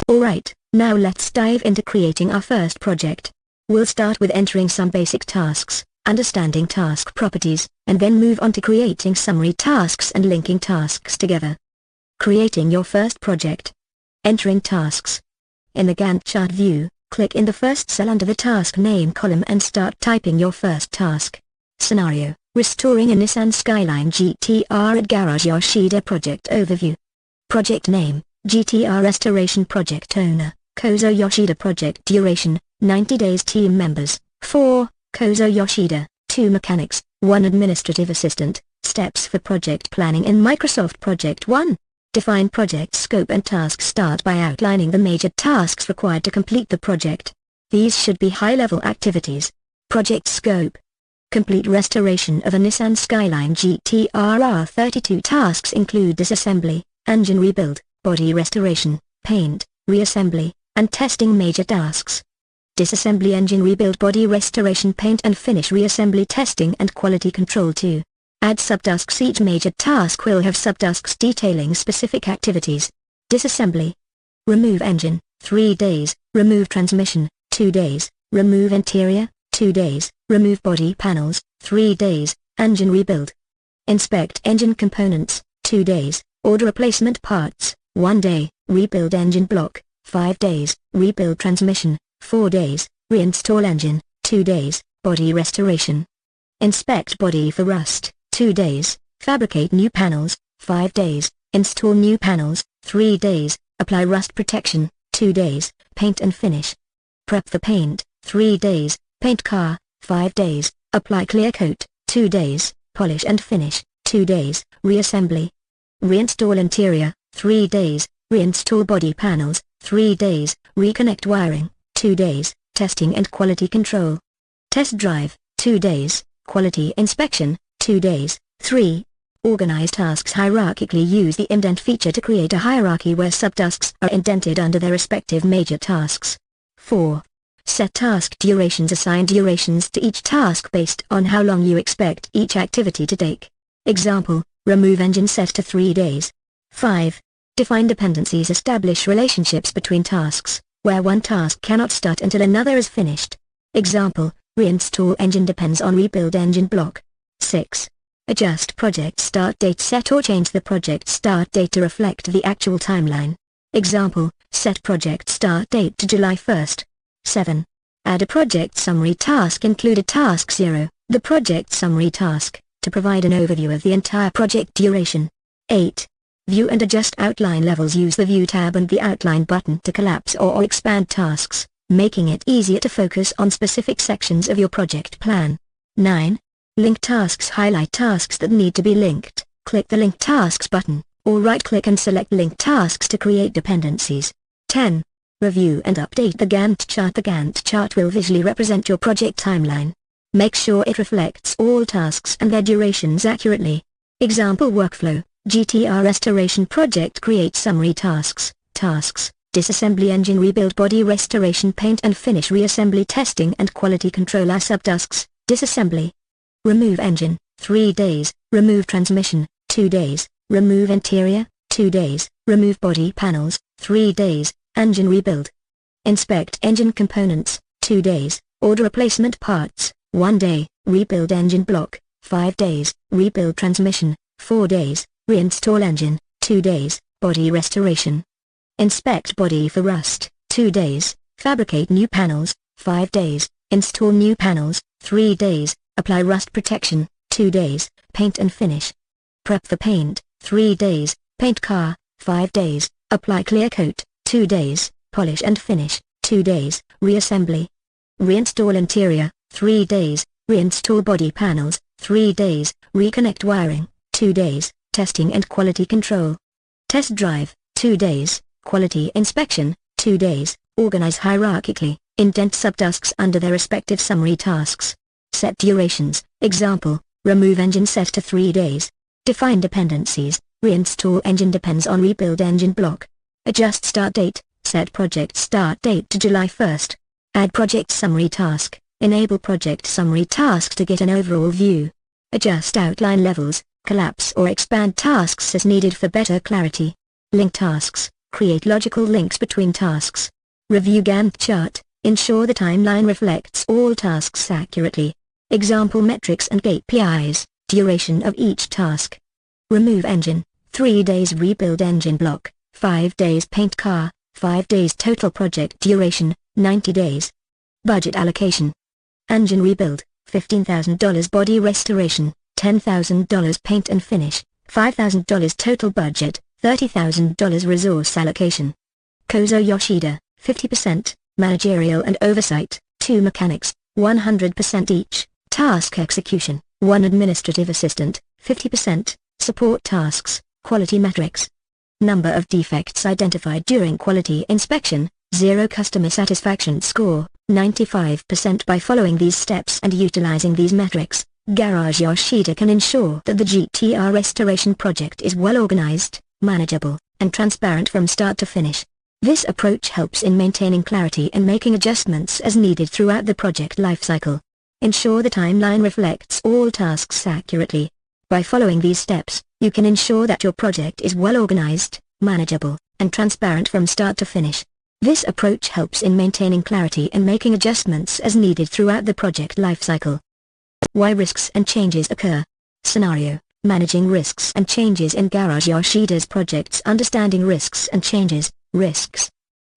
Alright, now let's dive into creating our first project. We'll start with entering some basic tasks, understanding task properties, and then move on to creating summary tasks and linking tasks together. Creating your first project. Entering tasks. In the Gantt chart view, click in the first cell under the task name column and start typing your first task. Scenario: restoring a Nissan Skyline GTR at Garage Yoshida. Project overview. Project name: GTR Restoration. Project owner: Kozo Yoshida. Project duration: 90 days. Team members: 4, Kozo Yoshida, 2 mechanics, 1 administrative assistant. Steps for project planning in Microsoft Project 1. Define project scope and tasks. Start by outlining the major tasks required to complete the project. These should be high-level activities. Project scope: complete restoration of a Nissan Skyline GTR. 32 tasks include disassembly, engine rebuild, body restoration, paint, reassembly, and testing. Major tasks: disassembly, engine rebuild, body restoration, paint and finish, reassembly, testing and quality control. 2. Add subtasks. Each major task will have subtasks detailing specific activities. Disassembly: remove engine, 3 days, remove transmission, 2 days, remove interior, 2 days, remove body panels, 3 days, engine rebuild. Inspect engine components, 2 days, order replacement parts, 1 day, rebuild engine block, 5 days, rebuild transmission, 4 days, reinstall engine, 2 days, body restoration. Inspect body for rust, 2 days, fabricate new panels, 5 days, install new panels, 3 days, apply rust protection, 2 days, paint and finish. Prep for paint, 3 days, paint car, 5 days, apply clear coat, 2 days, polish and finish, 2 days, reassembly. Reinstall interior, 3 days, reinstall body panels, 3 days, reconnect wiring, 2 days, testing and quality control. Test drive, 2 days, quality inspection, 2 days. 3. Organize tasks hierarchically. Use the indent feature to create a hierarchy where subtasks are indented under their respective major tasks. 4. Set task durations. Assign durations to each task based on how long you expect each activity to take. Example: remove engine, set to 3 days. 5. Define dependencies. Establish relationships between tasks, where one task cannot start until another is finished. Example: reinstall engine depends on rebuild engine block. 6. Adjust project start date. Set or change the project start date to reflect the actual timeline. Example: set project start date to July 1st. 7. Add a project summary task. Include a task 0, the project summary task, to provide an overview of the entire project duration. 8. View and adjust outline levels. Use the View tab and the Outline button to collapse or expand tasks, making it easier to focus on specific sections of your project plan. 9. Link tasks. Highlight tasks that need to be linked. Click the Link Tasks button, or right-click and select Link Tasks to create dependencies. 10. Review and update the Gantt chart. The Gantt chart will visually represent your project timeline. Make sure it reflects all tasks and their durations accurately. Example workflow: GTR Restoration Project. Create summary tasks. Tasks: disassembly, engine rebuild, body restoration, paint and finish, reassembly, testing and quality control. Are subtasks: disassembly: remove engine, 3 days, remove transmission, 2 days, remove interior, 2 days, remove body panels, 3 days, engine rebuild. Inspect engine components, 2 days, order replacement parts, 1 day, rebuild engine block, 5 days, rebuild transmission, 4 days, reinstall engine, 2 days, body restoration. Inspect body for rust, 2 days, fabricate new panels, 5 days, install new panels, 3 days, apply rust protection, 2 days, paint and finish. Prep for paint, 3 days, paint car, 5 days, apply clear coat, 2 days, polish and finish, 2 days, reassembly. Reinstall interior, 3 days, reinstall body panels, 3 days, reconnect wiring, 2 days, testing and quality control. Test drive, 2 days, quality inspection, 2 days. Organize hierarchically, indent subtasks under their respective summary tasks. Set durations. Example: remove engine, set to 3 days. Define dependencies. Reinstall engine depends on rebuild engine block. Adjust start date. Set project start date to July 1st. Add project summary task. Enable project summary tasks to get an overall view. Adjust outline levels. Collapse or expand tasks as needed for better clarity. Link tasks. Create logical links between tasks. Review Gantt chart. Ensure the timeline reflects all tasks accurately. Example metrics and KPIs. Duration of each task. Remove engine. 3 days rebuild engine block. 5 days paint car. 5 days total project duration. 90 days. Budget allocation. Engine rebuild. $15,000 body restoration. $10,000 paint and finish. $5,000 total budget. $30,000 resource allocation. Kozo Yoshida. 50%. Managerial and oversight. 2 mechanics. 100% each. Task execution. 1 administrative assistant. 50%. Support tasks. Quality metrics. Number of defects identified during quality inspection. 0 customer satisfaction score. 95%. By following these steps and utilizing these metrics, Garage Yoshida can ensure that the GTR restoration project is well organized, manageable, and transparent from start to finish. This approach helps in maintaining clarity and making adjustments as needed throughout the project lifecycle. Ensure the timeline reflects all tasks accurately. By following these steps, you can ensure that your project is well organized, manageable, and transparent from start to finish. This approach helps in maintaining clarity and making adjustments as needed throughout the project lifecycle. Why risks and changes occur. Scenario: managing risks and changes in Garage Yoshida's projects. Understanding risks and changes. Risks.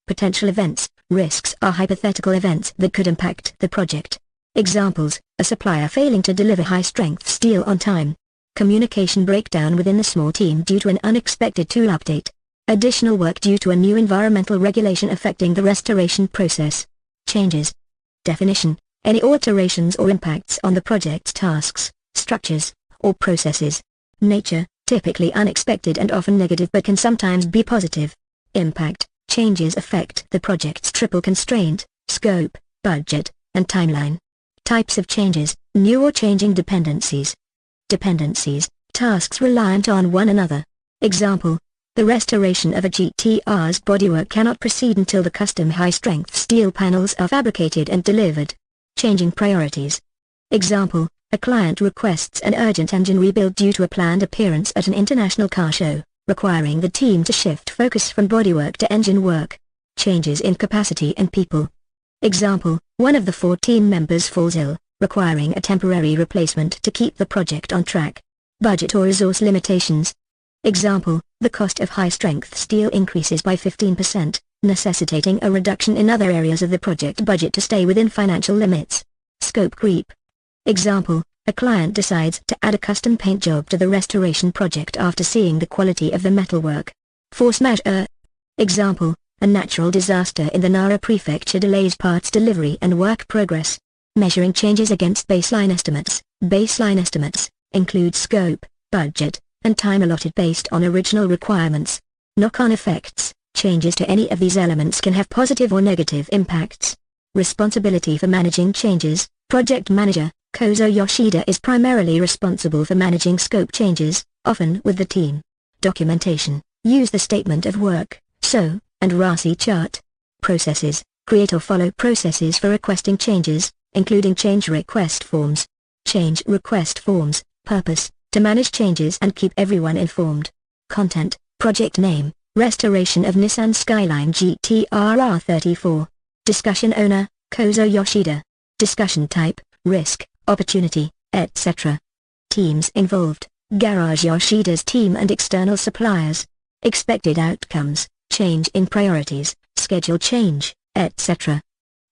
Potential events. Risks are hypothetical events that could impact the project. Examples: a supplier failing to deliver high-strength steel on time. Communication breakdown within the small team due to an unexpected tool update. Additional work due to a new environmental regulation affecting the restoration process. Changes. Definition: any alterations or impacts on the project's tasks, structures, or processes. Nature: typically unexpected and often negative but can sometimes be positive. Impact: changes affect the project's triple constraint, scope, budget, and timeline. Types of changes: new or changing dependencies. Dependencies: tasks reliant on one another. Example: the restoration of a GTR's bodywork cannot proceed until the custom high-strength steel panels are fabricated and delivered. Changing priorities. Example: a client requests an urgent engine rebuild due to a planned appearance at an international car show, requiring the team to shift focus from bodywork to engine work. Changes in capacity and people. Example: one of the 4 team members falls ill, requiring a temporary replacement to keep the project on track. Budget or resource limitations. Example: the cost of high-strength steel increases by 15%, necessitating a reduction in other areas of the project budget to stay within financial limits. Scope creep. Example: a client decides to add a custom paint job to the restoration project after seeing the quality of the metalwork. Force majeure. Example: a natural disaster in the Nara prefecture delays parts delivery and work progress. Measuring changes against baseline estimates. Baseline estimates include scope, budget, and time allotted based on original requirements. Knock-on effects. Changes to any of these elements can have positive or negative impacts. Responsibility for managing changes. Project manager, Kozo Yoshida is primarily responsible for managing scope changes, often with the team. Documentation. Use the statement of work, SO, and RASI chart. Processes. Create or follow processes for requesting changes, including change request forms. Change request forms. Purpose: to manage changes and keep everyone informed. Content: project name, restoration of Nissan Skyline GTR R34. Discussion owner, Kozo Yoshida. Discussion type: risk, opportunity, etc. Teams involved: Garage Yoshida's team and external suppliers. Expected outcomes: change in priorities, schedule change, etc.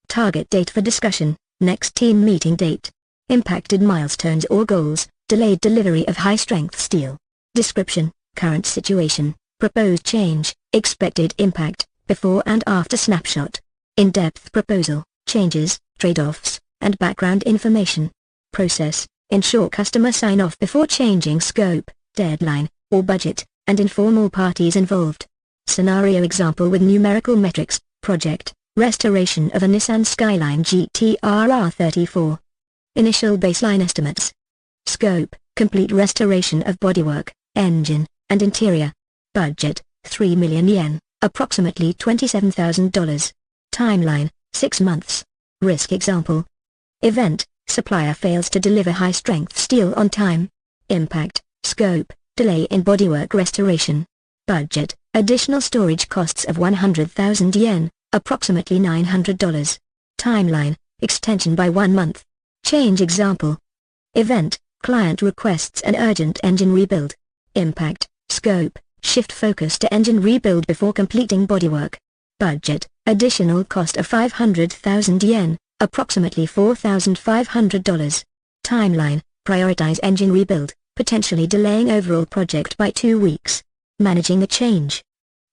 Target date for discussion: next team meeting date. Impacted milestones or goals: delayed delivery of high-strength steel. Description: current situation, proposed change, expected impact, before and after snapshot. In-depth proposal, changes, trade-offs, and background information. Process: ensure customer sign-off before changing scope, deadline, or budget, and inform all parties involved. Scenario example with numerical metrics: project, restoration of a Nissan Skyline GTR R34. Initial baseline estimates. Scope: complete restoration of bodywork, engine, and interior. Budget: 3 million yen, approximately $27,000. Timeline: 6 months. Risk example. Event: supplier fails to deliver high-strength steel on time. Impact: scope, delay in bodywork restoration. Budget: Additional storage costs of 100,000 yen, approximately $900. Timeline, extension by 1 month. Change example. Event, client requests an urgent engine rebuild. Impact, scope, shift focus to engine rebuild before completing bodywork. Budget, additional cost of 500,000 yen, approximately $4,500. Timeline, prioritize engine rebuild, potentially delaying overall project by 2 weeks. Managing a change.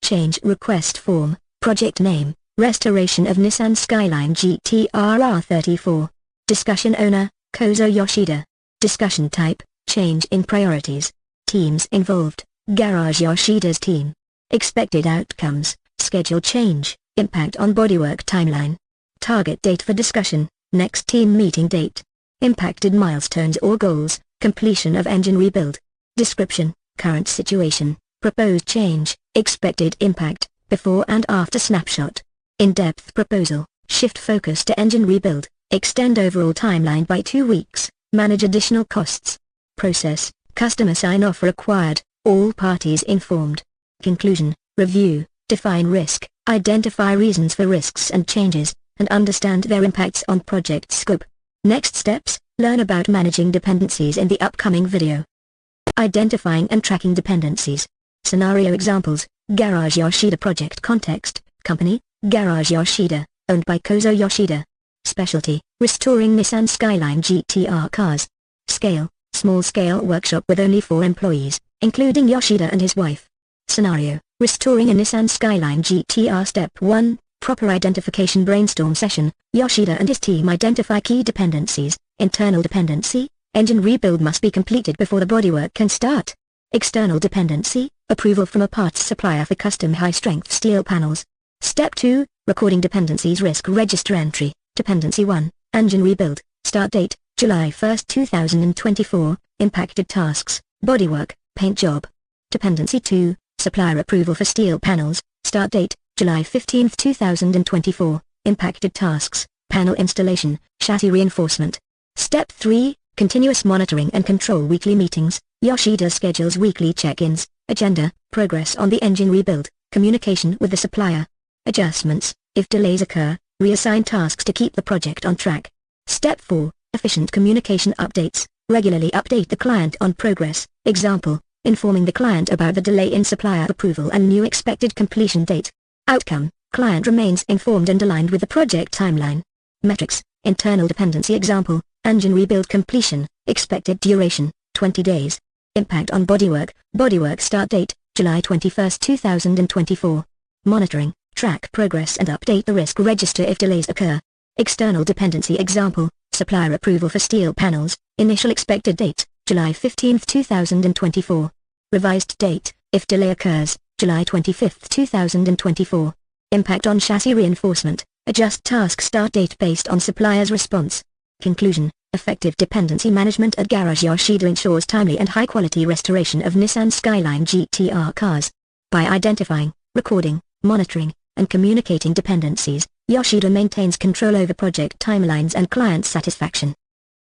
Change request form, project name, restoration of Nissan Skyline GT-R R34. Discussion owner, Kozo Yoshida. Discussion type, change in priorities. Teams involved, Garage Yoshida's team. Expected outcomes, schedule change, impact on bodywork timeline. Target date for discussion, next team meeting date. Impacted milestones or goals, completion of engine rebuild. Description, current situation, proposed change, expected impact, before and after snapshot. In-depth proposal, shift focus to engine rebuild, extend overall timeline by 2 weeks, manage additional costs. Process, customer sign-off required, all parties informed. Conclusion, review, define risk, identify reasons for risks and changes, and understand their impacts on project scope. Next steps, learn about managing dependencies in the upcoming video. Identifying and tracking dependencies. Scenario examples, Garage Yoshida project context, company, Garage Yoshida, owned by Kozo Yoshida. Specialty, restoring Nissan Skyline GT-R cars. Scale, small-scale workshop with only 4 employees, including Yoshida and his wife. Scenario, restoring a Nissan Skyline GT-R. Step 1, proper identification brainstorm session. Yoshida and his team identify key dependencies. Internal dependency, engine rebuild must be completed before the bodywork can start. External dependency, approval from a parts supplier for custom high-strength steel panels. Step 2, recording dependencies risk register entry. Dependency 1, engine rebuild, start date, July 1, 2024, impacted tasks, bodywork, paint job. Dependency 2, supplier approval for steel panels, start date, July 15, 2024, impacted tasks, panel installation, chassis reinforcement. Step 3, continuous monitoring and control weekly meetings. Yoshida schedules weekly check-ins, agenda, progress on the engine rebuild, communication with the supplier. Adjustments, if delays occur, reassign tasks to keep the project on track. Step 4, efficient communication updates, regularly update the client on progress, example, informing the client about the delay in supplier approval and new expected completion date. Outcome, client remains informed and aligned with the project timeline. Metrics, internal dependency example, engine rebuild completion, expected duration, 20 days. Impact on bodywork start date, July 21, 2024. Monitoring, track progress and update the risk register if delays occur. External dependency example, supplier approval for steel panels, initial expected date, July 15, 2024. Revised date, if delay occurs, July 25, 2024. Impact on chassis reinforcement, adjust task start date based on supplier's response. Conclusion, effective dependency management at Garage Yoshida ensures timely and high-quality restoration of Nissan Skyline GT-R cars. By identifying, recording, monitoring, and communicating dependencies, Yoshida maintains control over project timelines and client satisfaction.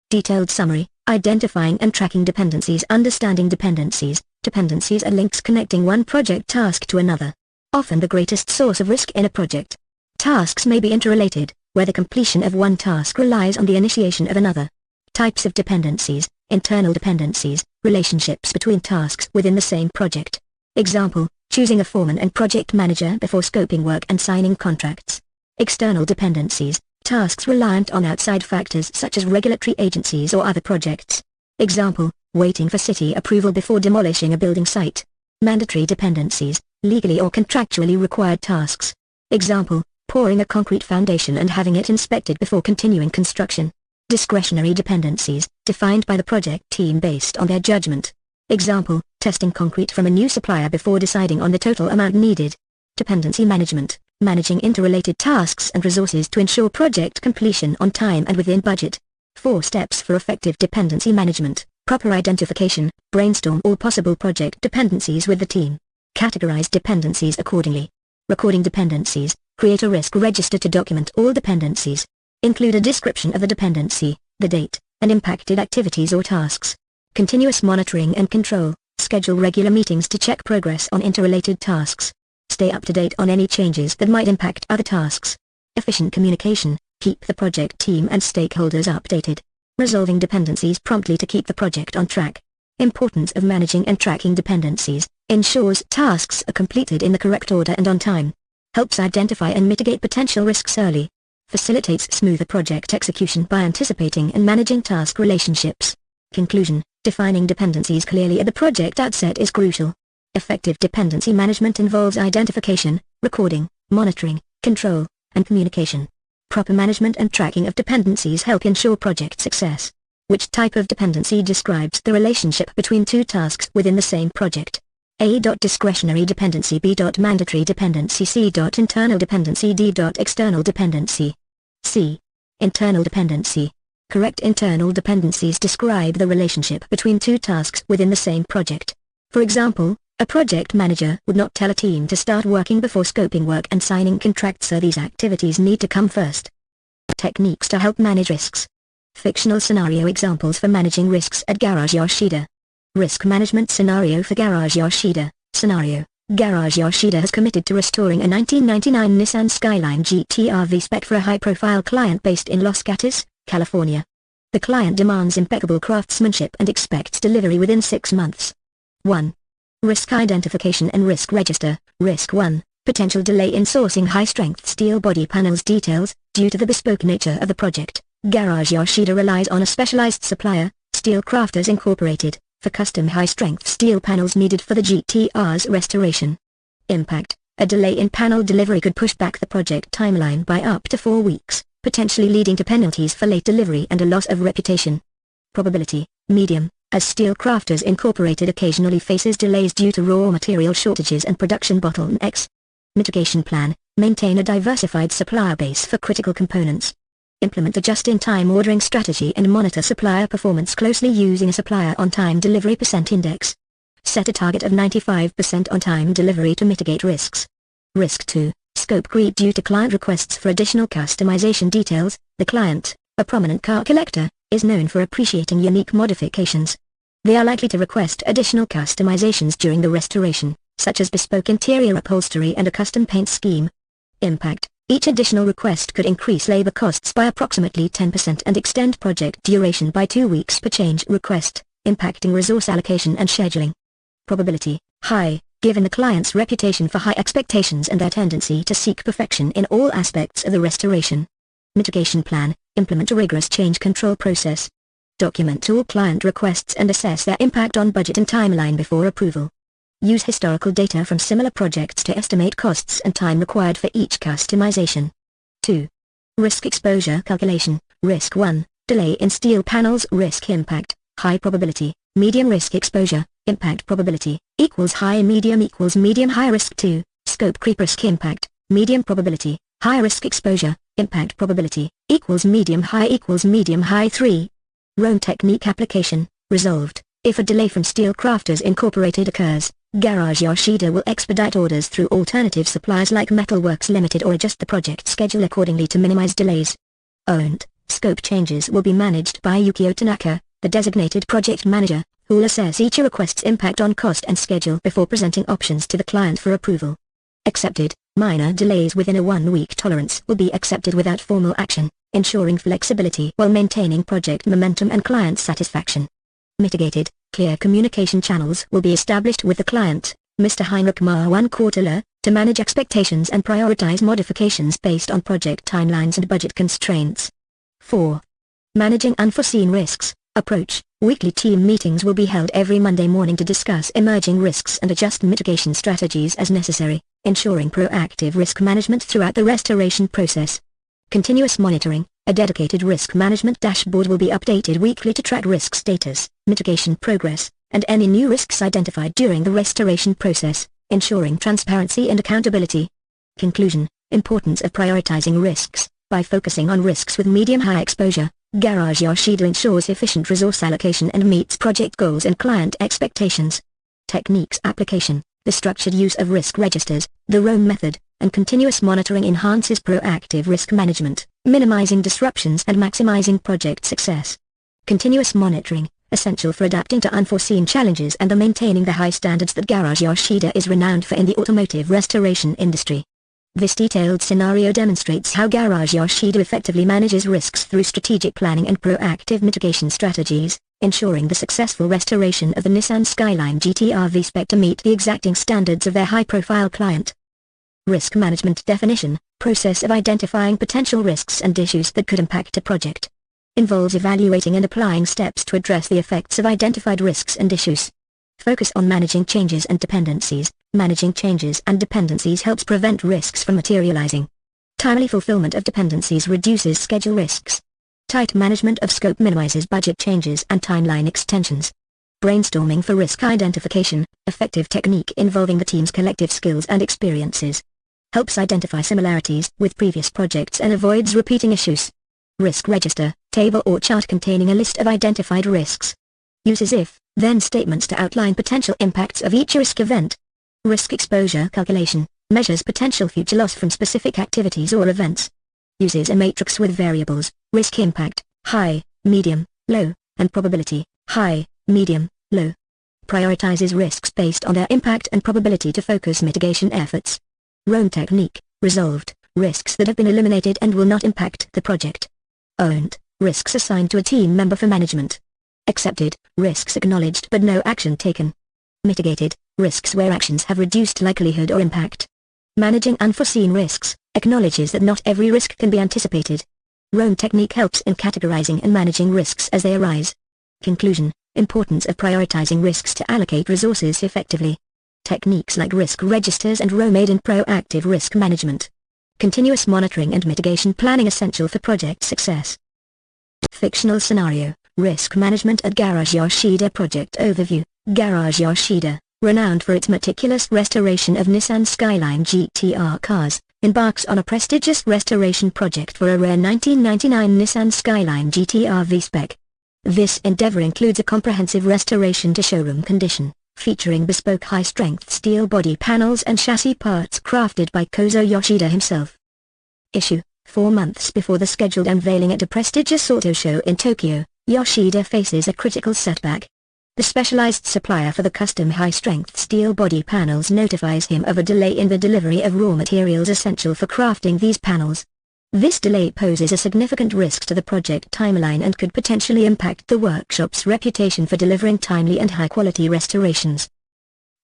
Detailed summary, identifying and tracking dependencies. Understanding dependencies. Dependencies are links connecting one project task to another. Often the greatest source of risk in a project. Tasks may be interrelated, where the completion of one task relies on the initiation of another. Types of dependencies, internal dependencies, relationships between tasks within the same project. Example, choosing a foreman and project manager before scoping work and signing contracts. External dependencies, tasks reliant on outside factors such as regulatory agencies or other projects. Example, waiting for city approval before demolishing a building site. Mandatory dependencies, legally or contractually required tasks. Example, pouring a concrete foundation and having it inspected before continuing construction. Discretionary dependencies, defined by the project team based on their judgment. Example, testing concrete from a new supplier before deciding on the total amount needed. Dependency management, managing interrelated tasks and resources to ensure project completion on time and within budget. 4 steps for effective dependency management, proper identification, brainstorm all possible project dependencies with the team. Categorize dependencies accordingly. Recording dependencies, create a risk register to document all dependencies. Include a description of the dependency, the date, and impacted activities or tasks. Continuous monitoring and control, schedule regular meetings to check progress on interrelated tasks. Stay up to date on any changes that might impact other tasks. Efficient communication. Keep the project team and stakeholders updated. Resolving dependencies promptly to keep the project on track. Importance of managing and tracking dependencies. Ensures tasks are completed in the correct order and on time. Helps identify and mitigate potential risks early. Facilitates smoother project execution by anticipating and managing task relationships. Conclusion. Defining dependencies clearly at the project outset is crucial. Effective dependency management involves identification, recording, monitoring, control, and communication. Proper management and tracking of dependencies help ensure project success. Which type of dependency describes the relationship between two tasks within the same project? A. Discretionary dependency. B. Mandatory dependency. C. Internal dependency. D. External dependency. C. Internal dependency. Correct. Internal dependencies describe the relationship between two tasks within the same project. For example, a project manager would not tell a team to start working before scoping work and signing contracts, so these activities need to come first. Techniques to help manage risks. Fictional scenario examples for managing risks at Garage Yoshida. Risk management scenario for Garage Yoshida. Scenario: Garage Yoshida has committed to restoring a 1999 Nissan Skyline GT-R V-Spec for a high-profile client based in Los Gatos, California. The client demands impeccable craftsmanship and expects delivery within 6 months. 1. Risk identification and risk register. Risk 1. Potential delay in sourcing high-strength steel body panels. Details: due to the bespoke nature of the project, Garage Yoshida relies on a specialized supplier, Steel Crafters Incorporated, for custom high-strength steel panels needed for the GT-R's restoration. Impact: a delay in panel delivery could push back the project timeline by up to 4 weeks, potentially leading to penalties for late delivery and a loss of reputation. Probability: medium, as Steel Crafters Incorporated occasionally faces delays due to raw material shortages and production bottlenecks. Mitigation plan: maintain a diversified supplier base for critical components. Implement a just-in-time ordering strategy and monitor supplier performance closely using a supplier on-time delivery percent index. Set a target of 95% on-time delivery to mitigate risks. Risk 2, scope creep due to client requests for additional customization details. The client, a prominent car collector, is known for appreciating unique modifications. They are likely to request additional customizations during the restoration, such as bespoke interior upholstery and a custom paint scheme. Impact: each additional request could increase labor costs by approximately 10% and extend project duration by 2 weeks per change request, impacting resource allocation and scheduling. Probability: high, given the client's reputation for high expectations and their tendency to seek perfection in all aspects of the restoration. Mitigation plan: implement a rigorous change control process. Document all client requests and assess their impact on budget and timeline before approval. Use historical data from similar projects to estimate costs and time required for each customization. 2. Risk exposure calculation. Risk 1, delay in steel panels. Risk impact: high probability, medium risk exposure, impact probability, equals high medium equals medium high. Risk 2, scope creep. Risk impact: medium probability, high risk exposure, impact probability, equals medium high. 3. Rome technique application. Resolved: if a delay from Steel Crafters Incorporated occurs, Garage Yoshida will expedite orders through alternative suppliers like Metalworks Limited or adjust the project schedule accordingly to minimize delays. Owned: scope changes will be managed by Yukio Tanaka, the designated project manager, who will assess each request's impact on cost and schedule before presenting options to the client for approval. Accepted: minor delays within a 1-week tolerance will be accepted without formal action, ensuring flexibility while maintaining project momentum and client satisfaction. Mitigated: clear communication channels will be established with the client, Mr. Heinrich Marwan-Kortler, to manage expectations and prioritize modifications based on project timelines and budget constraints. 4. Managing unforeseen risks. Approach: weekly team meetings will be held every Monday morning to discuss emerging risks and adjust mitigation strategies as necessary, ensuring proactive risk management throughout the restoration process. Continuous monitoring: a dedicated risk management dashboard will be updated weekly to track risk status, mitigation progress, and any new risks identified during the restoration process, ensuring transparency and accountability. Conclusion: importance of prioritizing risks. By focusing on risks with medium-high exposure, Garage Yoshida ensures efficient resource allocation and meets project goals and client expectations. Techniques application: the structured use of risk registers, the Rome method, and continuous monitoring enhances proactive risk management, minimizing disruptions and maximizing project success. Continuous monitoring: essential for adapting to unforeseen challenges and maintaining the high standards that Garage Yoshida is renowned for in the automotive restoration industry. This detailed scenario demonstrates how Garage Yoshida effectively manages risks through strategic planning and proactive mitigation strategies, ensuring the successful restoration of the Nissan Skyline GT-R V-Spec to meet the exacting standards of their high-profile client. Risk management definition: process of identifying potential risks and issues that could impact a project. Involves evaluating and applying steps to address the effects of identified risks and issues. Focus on managing changes and dependencies. Managing changes and dependencies helps prevent risks from materializing. Timely fulfillment of dependencies reduces schedule risks. Tight management of scope minimizes budget changes and timeline extensions. Brainstorming for risk identification, effective technique involving the team's collective skills and experiences. Helps identify similarities with previous projects and avoids repeating issues. Risk register, table or chart containing a list of identified risks. Uses if, then statements to outline potential impacts of each risk event. Risk exposure calculation, measures potential future loss from specific activities or events. Uses a matrix with variables, risk impact, high, medium, low, and probability, high, medium, low. Prioritizes risks based on their impact and probability to focus mitigation efforts. Roam technique, resolved, risks that have been eliminated and will not impact the project. Owned, risks assigned to a team member for management. Accepted, risks acknowledged but no action taken. Mitigated, risks where actions have reduced likelihood or impact. Managing unforeseen risks, acknowledges that not every risk can be anticipated. Roam technique helps in categorizing and managing risks as they arise. Conclusion: importance of prioritizing risks to allocate resources effectively. Techniques like risk registers and Roam aid in proactive risk management. Continuous monitoring and mitigation planning essential for project success. Fictional scenario: risk management at Garage Yoshida. Project overview: Garage Yoshida, renowned for its meticulous restoration of Nissan Skyline GT-R cars, embarks on a prestigious restoration project for a rare 1999 Nissan Skyline GT-R V-Spec. This endeavor includes a comprehensive restoration to showroom condition, featuring bespoke high-strength steel body panels and chassis parts crafted by Kozo Yoshida himself. Issue: 4 months before the scheduled unveiling at a prestigious auto show in Tokyo, Yoshida faces a critical setback. The specialized supplier for the custom high-strength steel body panels notifies him of a delay in the delivery of raw materials essential for crafting these panels. This delay poses a significant risk to the project timeline and could potentially impact the workshop's reputation for delivering timely and high-quality restorations.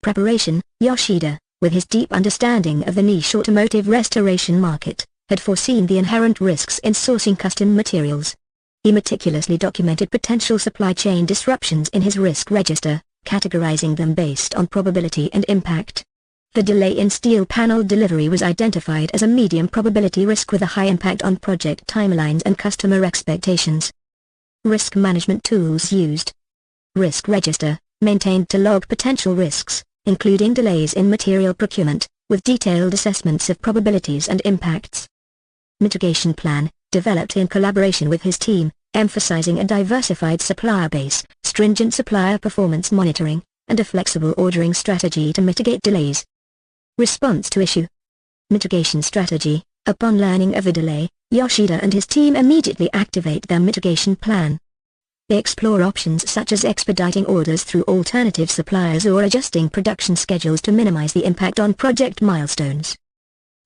Preparation: Yoshida, with his deep understanding of the niche automotive restoration market, had foreseen the inherent risks in sourcing custom materials. He meticulously documented potential supply chain disruptions in his risk register, categorizing them based on probability and impact. The delay in steel panel delivery was identified as a medium probability risk with a high impact on project timelines and customer expectations. Risk management tools used. Risk register, maintained to log potential risks, including delays in material procurement, with detailed assessments of probabilities and impacts. Mitigation plan, developed in collaboration with his team, emphasizing a diversified supplier base, stringent supplier performance monitoring, and a flexible ordering strategy to mitigate delays. Response to issue. Mitigation strategy: upon learning of the delay, Yoshida and his team immediately activate their mitigation plan. They explore options such as expediting orders through alternative suppliers or adjusting production schedules to minimize the impact on project milestones.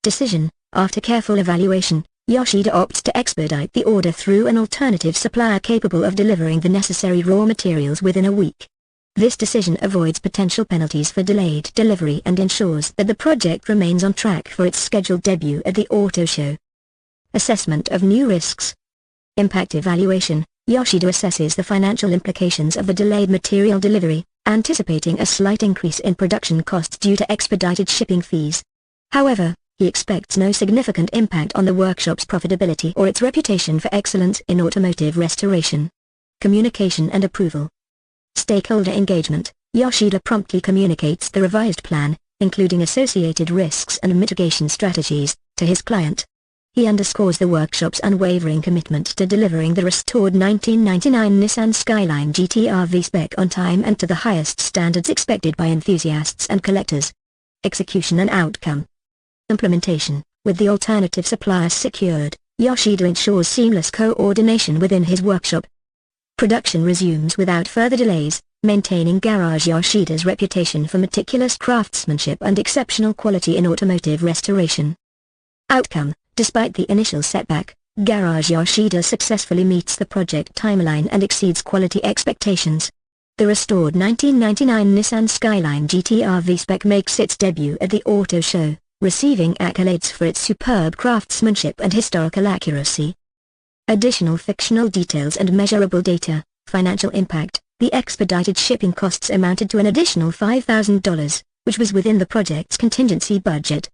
Decision: after careful evaluation, Yoshida opts to expedite the order through an alternative supplier capable of delivering the necessary raw materials within a week. This decision avoids potential penalties for delayed delivery and ensures that the project remains on track for its scheduled debut at the auto show. Assessment of new risks. Impact evaluation: Yoshida assesses the financial implications of the delayed material delivery, anticipating a slight increase in production costs due to expedited shipping fees. However, he expects no significant impact on the workshop's profitability or its reputation for excellence in automotive restoration. Communication and approval. Stakeholder engagement: Yoshida promptly communicates the revised plan, including associated risks and mitigation strategies, to his client. He underscores the workshop's unwavering commitment to delivering the restored 1999 Nissan Skyline GT-R V-Spec on time and to the highest standards expected by enthusiasts and collectors. Execution and outcome. Implementation: with the alternative suppliers secured, Yoshida ensures seamless coordination within his workshop. Production resumes without further delays, maintaining Garage Yoshida's reputation for meticulous craftsmanship and exceptional quality in automotive restoration. Outcome: despite the initial setback, Garage Yoshida successfully meets the project timeline and exceeds quality expectations. The restored 1999 Nissan Skyline GT-R V-Spec makes its debut at the auto show, receiving accolades for its superb craftsmanship and historical accuracy. Additional fictional details and measurable data. Financial impact: the expedited shipping costs amounted to an additional $5,000, which was within the project's contingency budget.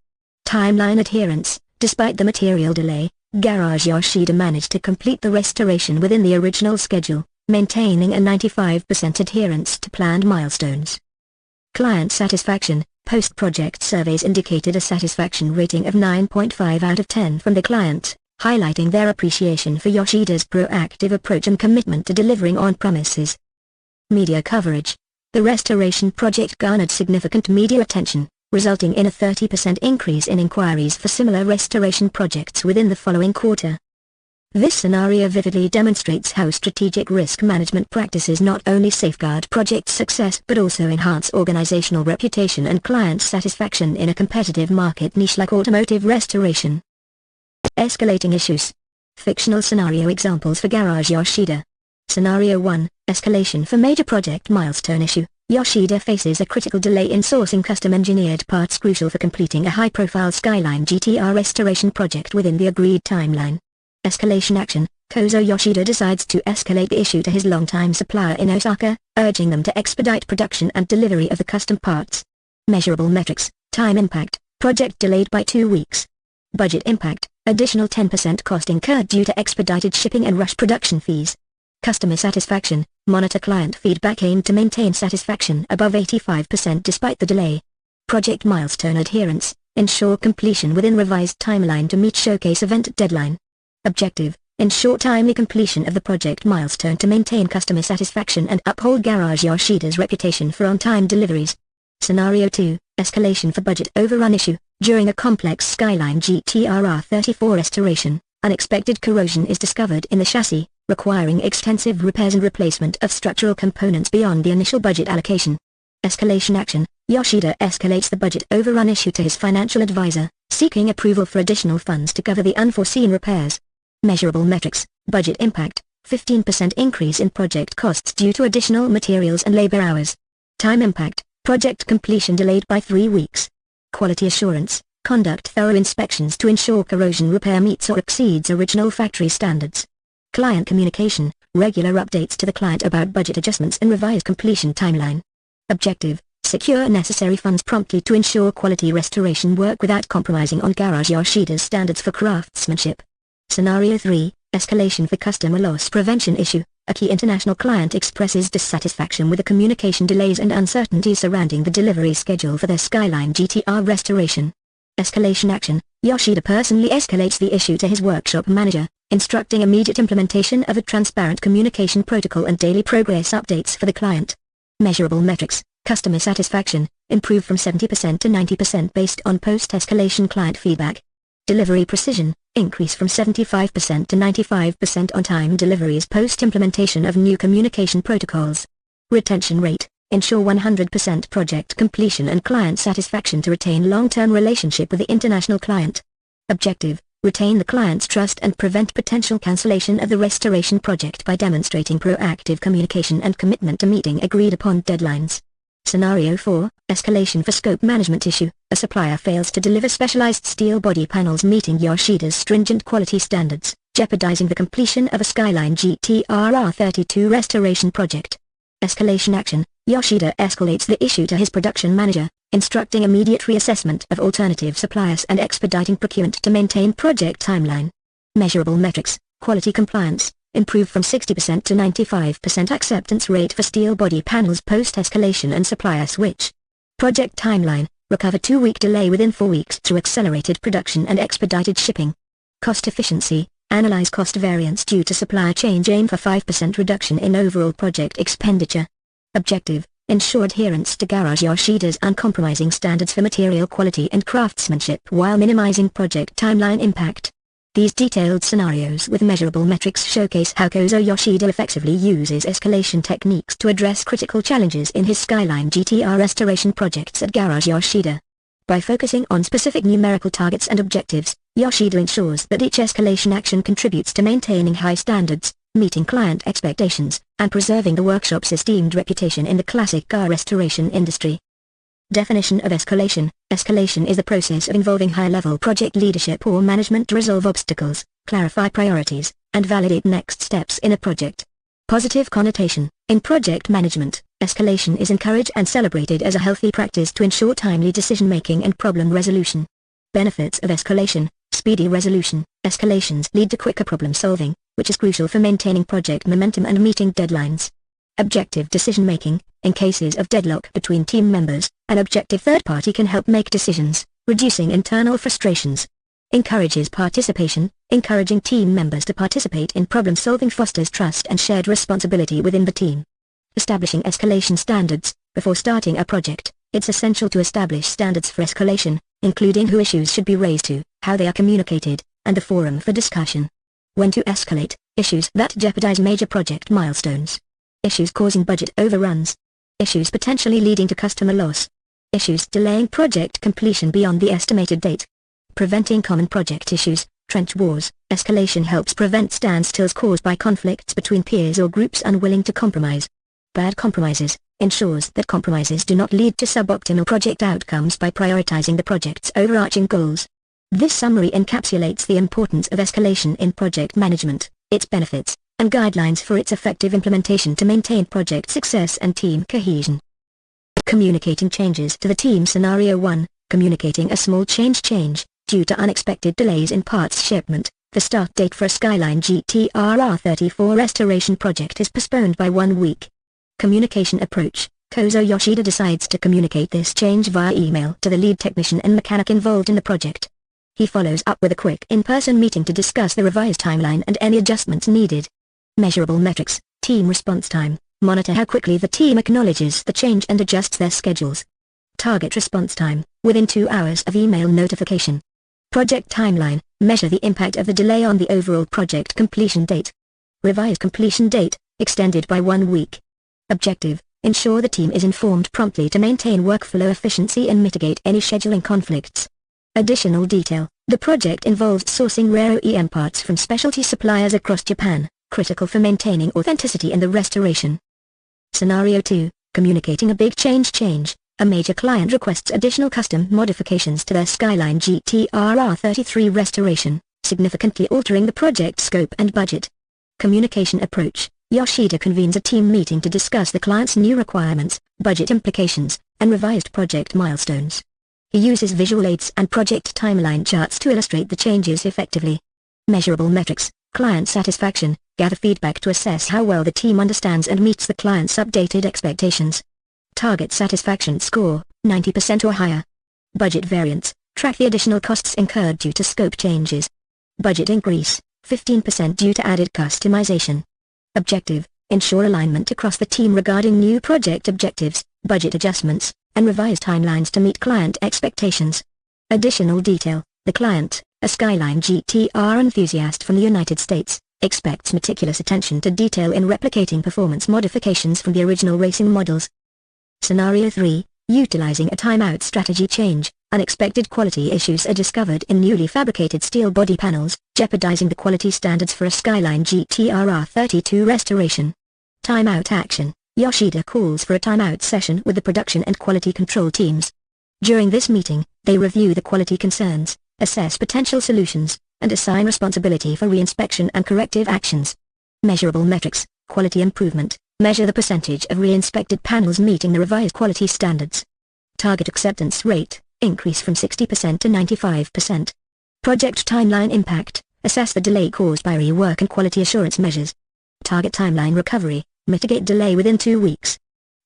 Timeline adherence: despite the material delay, Garage Yoshida managed to complete the restoration within the original schedule, maintaining a 95% adherence to planned milestones. Client satisfaction: post-project surveys indicated a satisfaction rating of 9.5 out of 10 from the client, highlighting their appreciation for Yoshida's proactive approach and commitment to delivering on promises. Media coverage: the restoration project garnered significant media attention, resulting in a 30% increase in inquiries for similar restoration projects within the following quarter. This scenario vividly demonstrates how strategic risk management practices not only safeguard project success but also enhance organizational reputation and client satisfaction in a competitive market niche like automotive restoration. Escalating issues. Fictional scenario examples for Garage Yoshida. Scenario 1, escalation for major project milestone issue. Yoshida faces a critical delay in sourcing custom-engineered parts crucial for completing a high-profile Skyline GT-R restoration project within the agreed timeline. Escalation action: Kozo Yoshida decides to escalate the issue to his longtime supplier in Osaka, urging them to expedite production and delivery of the custom parts. Measurable metrics: time impact, project delayed by 2 weeks. Budget impact: additional 10% cost incurred due to expedited shipping and rush production fees. Customer satisfaction: monitor client feedback aimed to maintain satisfaction above 85% despite the delay. Project milestone adherence: ensure completion within revised timeline to meet showcase event deadline. Objective: ensure timely completion of the project milestone to maintain customer satisfaction and uphold Garage Yoshida's reputation for on-time deliveries. Scenario 2, escalation for budget overrun issue. During a complex Skyline GT-R R34 restoration, unexpected corrosion is discovered in the chassis, requiring extensive repairs and replacement of structural components beyond the initial budget allocation. Escalation action: Yoshida escalates the budget overrun issue to his financial advisor, seeking approval for additional funds to cover the unforeseen repairs. Measurable metrics: budget impact, 15% increase in project costs due to additional materials and labor hours. Time impact, project completion delayed by 3 weeks. Quality assurance: conduct thorough inspections to ensure corrosion repair meets or exceeds original factory standards. Client communication: regular updates to the client about budget adjustments and revised completion timeline. Objective: secure necessary funds promptly to ensure quality restoration work without compromising on Garage Yoshida's standards for craftsmanship. Scenario 3, escalation for customer loss prevention issue. A key international client expresses dissatisfaction with the communication delays and uncertainty surrounding the delivery schedule for their Skyline GT-R restoration. Escalation action: Yoshida personally escalates the issue to his workshop manager, instructing immediate implementation of a transparent communication protocol and daily progress updates for the client. Measurable metrics: customer satisfaction, improved from 70% to 90% based on post-escalation client feedback. Delivery precision, increase from 75% to 95% on-time deliveries post-implementation of new communication protocols. Retention rate, ensure 100% project completion and client satisfaction to retain long-term relationship with the international client. Objective: retain the client's trust and prevent potential cancellation of the restoration project by demonstrating proactive communication and commitment to meeting agreed-upon deadlines. Scenario 4, escalation for scope management issue. A supplier fails to deliver specialized steel body panels meeting Yoshida's stringent quality standards, jeopardizing the completion of a Skyline GT-R R32 restoration project. Escalation action: Yoshida escalates the issue to his production manager, instructing immediate reassessment of alternative suppliers and expediting procurement to maintain project timeline. Measurable metrics: quality compliance, improved from 60% to 95% acceptance rate for steel body panels post-escalation and supplier switch. Project timeline: recover 2-week delay within 4 weeks through accelerated production and expedited shipping. Cost efficiency: analyze cost variance due to supplier change, aim for 5% reduction in overall project expenditure. Objective: ensure adherence to Garage Yoshida's uncompromising standards for material quality and craftsmanship while minimizing project timeline impact. These detailed scenarios with measurable metrics showcase how Kozo Yoshida effectively uses escalation techniques to address critical challenges in his Skyline GTR restoration projects at Garage Yoshida. By focusing on specific numerical targets and objectives, Yoshida ensures that each escalation action contributes to maintaining high standards, meeting client expectations, and preserving the workshop's esteemed reputation in the classic car restoration industry. Definition of escalation. Escalation is the process of involving high-level project leadership or management to resolve obstacles, clarify priorities, and validate next steps in a project. Positive connotation. In project management, escalation is encouraged and celebrated as a healthy practice to ensure timely decision-making and problem resolution. Benefits of escalation. Speedy resolution. Escalations lead to quicker problem-solving, which is crucial for maintaining project momentum and meeting deadlines. Objective decision-making. In cases of deadlock between team members, an objective third party can help make decisions, reducing internal frustrations. Encourages participation. Encouraging team members to participate in problem-solving fosters trust and shared responsibility within the team. Establishing escalation standards. Before starting a project, it's essential to establish standards for escalation, including who issues should be raised to, how they are communicated, and the forum for discussion. When to escalate. Issues that jeopardize major project milestones. Issues causing budget overruns. Issues potentially leading to customer loss. Issues delaying project completion beyond the estimated date. Preventing common project issues. Trench wars. Escalation helps prevent standstills caused by conflicts between peers or groups unwilling to compromise. Bad compromises. Ensures that compromises do not lead to suboptimal project outcomes by prioritizing the project's overarching goals. This summary encapsulates the importance of escalation in project management, its benefits, and guidelines for its effective implementation to maintain project success and team cohesion. Communicating changes to the team. Scenario 1. Communicating a small change. Due to unexpected delays in parts shipment, the start date for a Skyline GTR R34 restoration project is postponed by 1 week. Communication approach. Kozo Yoshida decides to communicate this change via email to the lead technician and mechanic involved in the project. He follows up with a quick in-person meeting to discuss the revised timeline and any adjustments needed. Measurable metrics. Team response time. Monitor how quickly the team acknowledges the change and adjusts their schedules. Target response time. Within 2 hours of email notification. Project timeline. Measure the impact of the delay on the overall project completion date. Revised completion date. Extended by 1 week. Objective. Ensure the team is informed promptly to maintain workflow efficiency and mitigate any scheduling conflicts. Additional detail. The project involves sourcing rare OEM parts from specialty suppliers across Japan, critical for maintaining authenticity in the restoration. Scenario 2. Communicating a big change. A major client requests additional custom modifications to their Skyline GTR R33 restoration, significantly altering the project scope and budget. Communication approach. Yoshida convenes a team meeting to discuss the client's new requirements, budget implications, and revised project milestones. He uses visual aids and project timeline charts to illustrate the changes effectively. Measurable metrics. Client satisfaction. Gather feedback to assess how well the team understands and meets the client's updated expectations. Target satisfaction score, 90% or higher. Budget variance. Track the additional costs incurred due to scope changes. Budget increase, 15% due to added customization. Objective. Ensure alignment across the team regarding new project objectives, budget adjustments, and revised timelines to meet client expectations. Additional detail. The client, a Skyline GTR enthusiast from the United States, expects meticulous attention to detail in replicating performance modifications from the original racing models. Scenario 3. Utilizing a timeout strategy. Change. Unexpected quality issues are discovered in newly fabricated steel body panels, jeopardizing the quality standards for a Skyline GTR R32 restoration. Timeout action. Yoshida calls for a timeout session with the production and quality control teams. During this meeting, they review the quality concerns, assess potential solutions, and assign responsibility for reinspection and corrective actions. Measurable metrics. Quality improvement. Measure the percentage of reinspected panels meeting the revised quality standards. Target acceptance rate. Increase from 60% to 95%. Project timeline impact. Assess the delay caused by rework and quality assurance measures. Target timeline recovery. Mitigate delay within 2 weeks.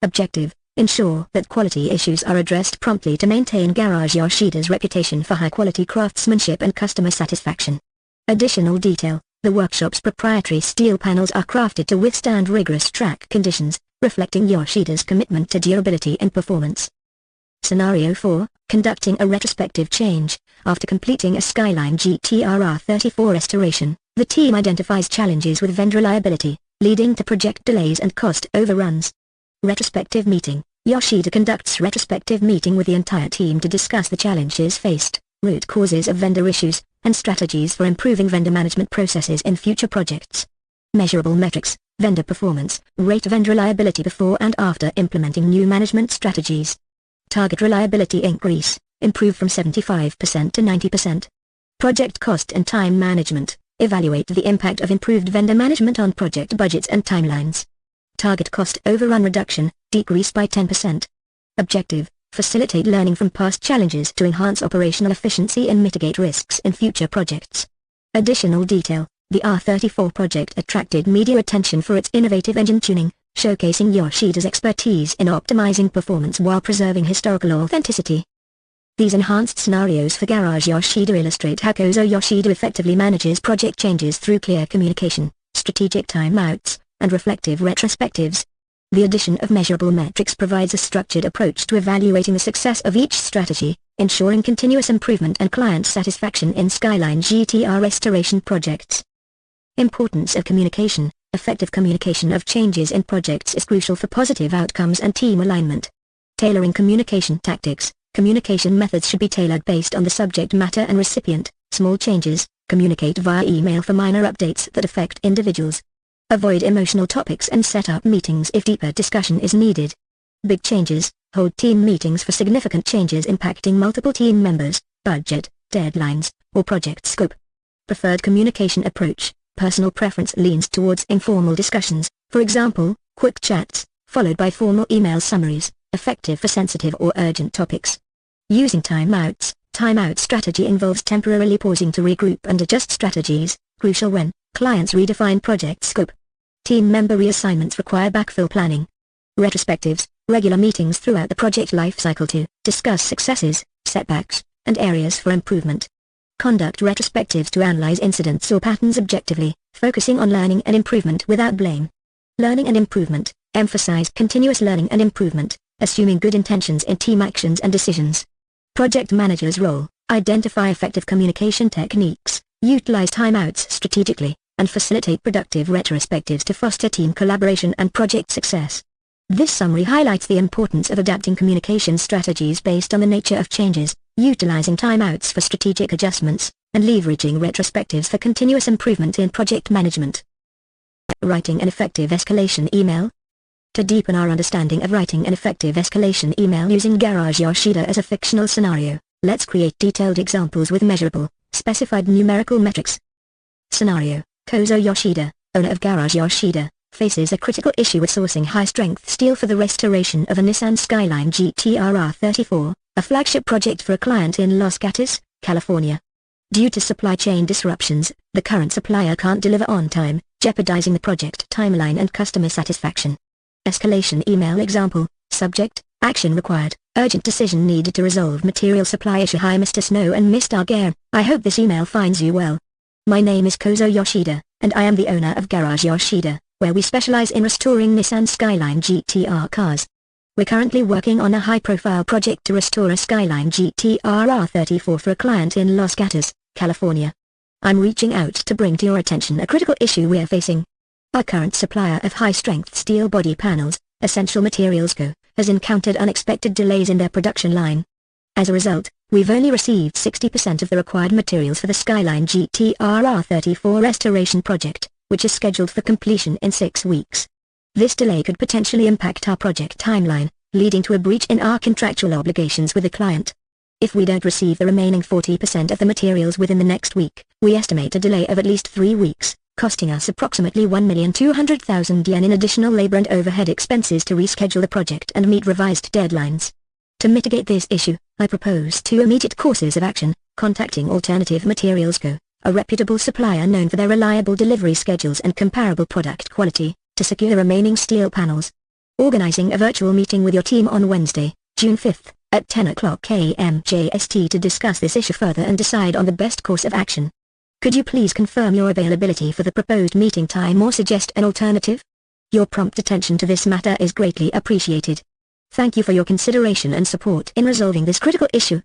Objective. Ensure that quality issues are addressed promptly to maintain Garage Yoshida's reputation for high-quality craftsmanship and customer satisfaction. Additional detail. The workshop's proprietary steel panels are crafted to withstand rigorous track conditions, reflecting Yoshida's commitment to durability and performance. Scenario 4, conducting a retrospective change. After completing a Skyline GTR-34 restoration, the team identifies challenges with vendor reliability, leading to project delays and cost overruns. Retrospective meeting. Yoshida conducts retrospective meeting with the entire team to discuss the challenges faced, root causes of vendor issues, and strategies for improving vendor management processes in future projects. Measurable metrics, vendor performance, rate vendor reliability before and after implementing new management strategies. Target reliability increase, improve from 75% to 90%. Project cost and time management, evaluate the impact of improved vendor management on project budgets and timelines. Target cost overrun reduction, decrease by 10%. Objective, facilitate learning from past challenges to enhance operational efficiency and mitigate risks in future projects. Additional detail, the R34 project attracted media attention for its innovative engine tuning, showcasing Yoshida's expertise in optimizing performance while preserving historical authenticity. These enhanced scenarios for Garage Yoshida illustrate how Kozo Yoshida effectively manages project changes through clear communication, strategic timeouts, and reflective retrospectives. The addition of measurable metrics provides a structured approach to evaluating the success of each strategy, ensuring continuous improvement and client satisfaction in Skyline GTR restoration projects. Importance of communication. Effective communication of changes in projects is crucial for positive outcomes and team alignment. Tailoring communication tactics. Communication methods should be tailored based on the subject matter and recipient. Small changes, communicate via email for minor updates that affect individuals. Avoid emotional topics and set up meetings if deeper discussion is needed. Big changes, hold team meetings for significant changes impacting multiple team members, budget, deadlines, or project scope. Preferred communication approach. Personal preference leans towards informal discussions, for example, quick chats, followed by formal email summaries, effective for sensitive or urgent topics. Using timeouts. Timeout strategy involves temporarily pausing to regroup and adjust strategies, crucial when clients redefine project scope. Team member reassignments require backfill planning. Retrospectives, regular meetings throughout the project lifecycle to discuss successes, setbacks, and areas for improvement. Conduct retrospectives to analyze incidents or patterns objectively, focusing on learning and improvement without blame. Learning and improvement, emphasize continuous learning and improvement, assuming good intentions in team actions and decisions. Project manager's role, identify effective communication techniques, utilize timeouts strategically, and facilitate productive retrospectives to foster team collaboration and project success. This summary highlights the importance of adapting communication strategies based on the nature of changes, utilizing timeouts for strategic adjustments, and leveraging retrospectives for continuous improvement in project management. Writing an effective escalation email. To deepen our understanding of writing an effective escalation email using Garage Yoshida as a fictional scenario, let's create detailed examples with measurable, specified numerical metrics. Scenario: Kozo Yoshida, owner of Garage Yoshida, faces a critical issue with sourcing high-strength steel for the restoration of a Nissan Skyline GTR-34, a flagship project for a client in Los Gatos, California. Due to supply chain disruptions, the current supplier can't deliver on time, jeopardizing the project timeline and customer satisfaction. Escalation email example, subject, action required, urgent decision needed to resolve material supply issue. Hi Mr. Snow and Mr. Gare, I hope this email finds you well. My name is Kozo Yoshida, and I am the owner of Garage Yoshida, where we specialize in restoring Nissan Skyline GTR cars. We're currently working on a high-profile project to restore a Skyline GTR-34 for a client in Los Gatos, California. I'm reaching out to bring to your attention a critical issue we're facing. Our current supplier of high-strength steel body panels, Essential Materials Co., has encountered unexpected delays in their production line. As a result, we've only received 60% of the required materials for the Skyline GTR-34 restoration project, which is scheduled for completion in 6 weeks. This delay could potentially impact our project timeline, leading to a breach in our contractual obligations with the client. If we don't receive the remaining 40% of the materials within the next week, we estimate a delay of at least 3 weeks, costing us approximately 1,200,000 yen in additional labor and overhead expenses to reschedule the project and meet revised deadlines. To mitigate this issue, I propose 2 immediate courses of action: contacting Alternative Materials Co., a reputable supplier known for their reliable delivery schedules and comparable product quality, to secure the remaining steel panels. Organizing a virtual meeting with your team on Wednesday, June 5th, at 10 o'clock a.m. JST to discuss this issue further and decide on the best course of action. Could you please confirm your availability for the proposed meeting time or suggest an alternative? Your prompt attention to this matter is greatly appreciated. Thank you for your consideration and support in resolving this critical issue.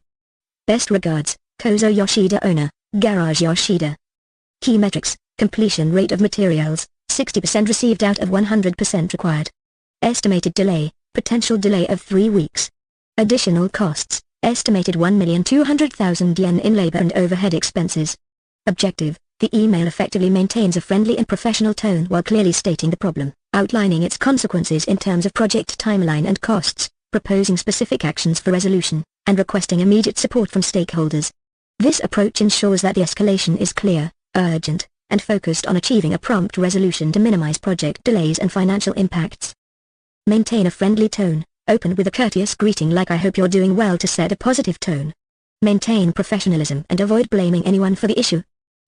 Best regards, Kozo Yoshida, owner, Garage Yoshida. Key metrics: completion rate of materials, 60% received out of 100% required. Estimated delay, potential delay of 3 weeks. Additional costs, estimated 1,200,000 yen in labor and overhead expenses. Objective: the email effectively maintains a friendly and professional tone while clearly stating the problem, outlining its consequences in terms of project timeline and costs, proposing specific actions for resolution, and requesting immediate support from stakeholders. This approach ensures that the escalation is clear, urgent, and focused on achieving a prompt resolution to minimize project delays and financial impacts. Maintain a friendly tone, open with a courteous greeting like "I hope you're doing well" to set a positive tone. Maintain professionalism and avoid blaming anyone for the issue.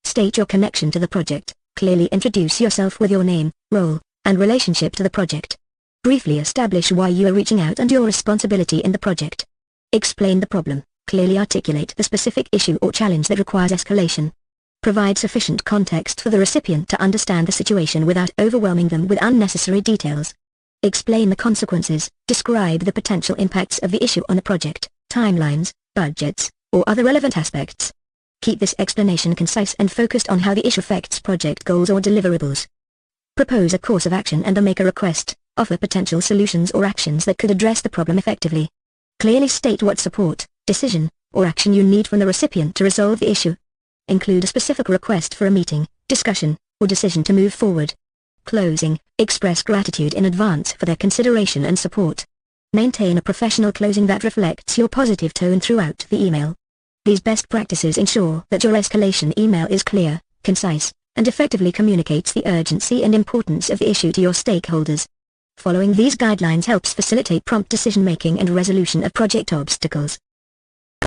State your connection to the project, clearly introduce yourself with your name, role, and relationship to the project. Briefly establish why you are reaching out and your responsibility in the project. Explain the problem, clearly articulate the specific issue or challenge that requires escalation. Provide sufficient context for the recipient to understand the situation without overwhelming them with unnecessary details. Explain the consequences, describe the potential impacts of the issue on the project, timelines, budgets, or other relevant aspects. Keep this explanation concise and focused on how the issue affects project goals or deliverables. Propose a course of action and make a request, offer potential solutions or actions that could address the problem effectively. Clearly state what support, decision, or action you need from the recipient to resolve the issue. Include a specific request for a meeting, discussion, or decision to move forward. Closing: express gratitude in advance for their consideration and support. Maintain a professional closing that reflects your positive tone throughout the email. These best practices ensure that your escalation email is clear, concise, and effectively communicates the urgency and importance of the issue to your stakeholders. Following these guidelines helps facilitate prompt decision-making and resolution of project obstacles.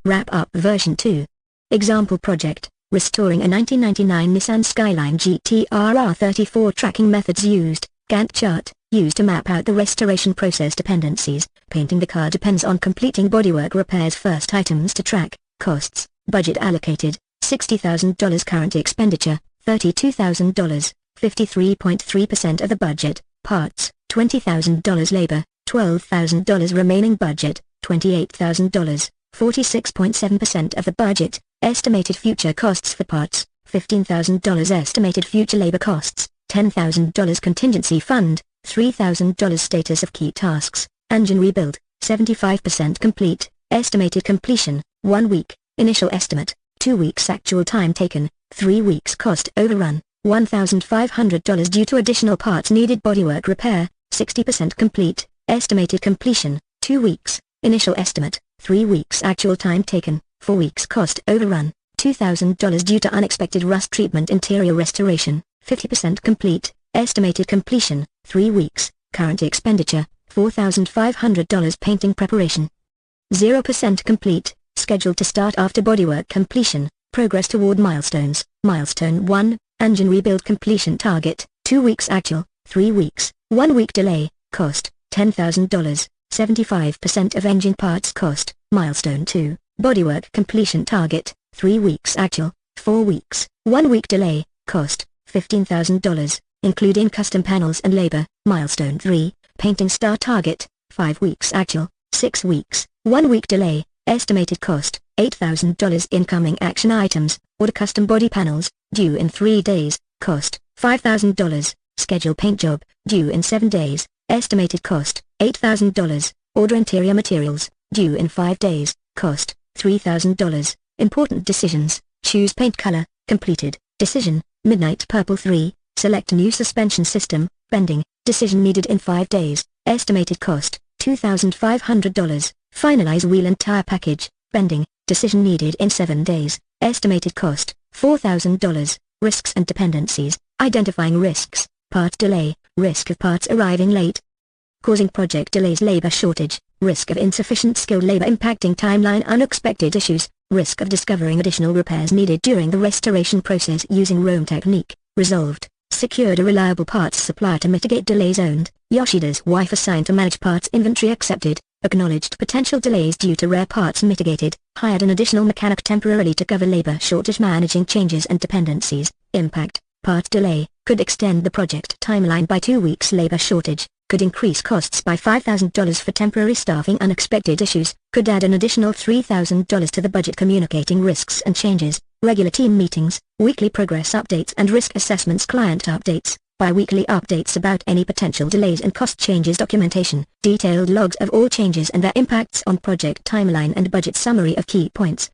Wrap-up version 2. Example project: restoring a 1999 Nissan Skyline GT-R 34. Tracking methods used: Gantt Chart, used to map out the restoration process dependencies. Painting the car depends on completing bodywork repairs. First items to track: costs, budget allocated, $60,000. Current expenditure, $32,000, 53.3% of the budget. Parts, $20,000. Labor, $12,000. Remaining budget, $28,000, 46.7% of the budget. Estimated future costs for parts, $15,000. Estimated future labor costs, $10,000. Contingency fund, $3,000. Status of key tasks: engine rebuild, 75% complete. Estimated completion, 1 week. Initial estimate, 2 weeks. Actual time taken, 3 weeks. Cost overrun, $1,500 due to additional parts needed. Bodywork repair, 60% complete. Estimated completion, 2 weeks. Initial estimate, 3 weeks. Actual time taken, 4 weeks. Cost overrun, $2,000 due to unexpected rust treatment. Interior restoration, 50% complete. Estimated completion, 3 weeks. Current expenditure, $4,500. Painting preparation, 0% complete. Scheduled to start after bodywork completion. Progress toward milestones. Milestone 1, engine rebuild completion target, 2 weeks. Actual, 3 weeks. 1 week delay. Cost, $10,000, 75% of engine parts cost. Milestone 2, bodywork completion target, 3 weeks. Actual, 4 weeks. 1 week delay. Cost, $15,000, including custom panels and labor. Milestone 3, painting start target, 5 weeks. Actual, 6 weeks. 1 week delay. Estimated cost, $8,000. Incoming action items: order custom body panels, due in 3 days. Cost, $5,000. Schedule paint job, due in 7 days. Estimated cost, $8,000. Order interior materials, due in 5 days. Cost, $3,000. Important decisions: choose paint color. Completed. Decision: midnight purple 3. Select new suspension system. Bending. Decision needed in 5 days. Estimated cost, $2,500. Finalize wheel and tire package. Bending. Decision needed in 7 days. Estimated cost, $4,000. Risks and dependencies: identifying risks. Part delay, risk of parts arriving late, causing project delays. Labor shortage, risk of insufficient skilled labor impacting timeline. Unexpected issues, risk of discovering additional repairs needed during the restoration process. Using Rome technique, resolved. Secured a reliable parts supplier to mitigate delays. Owned, Yoshida's wife assigned to manage parts inventory. Accepted. Acknowledged potential delays due to rare parts. Mitigated. Hired an additional mechanic temporarily to cover labor shortage. Managing changes and dependencies. Impact: part delay could extend the project timeline by 2 weeks. Labor shortage could increase costs by $5,000 for temporary staffing. Unexpected issues could add an additional $3,000 to the budget. Communicating risks and changes, regular team meetings, weekly progress updates and risk assessments. Client updates, bi-weekly updates about any potential delays and cost changes. Documentation, detailed logs of all changes and their impacts on project timeline and budget. Summary of key points.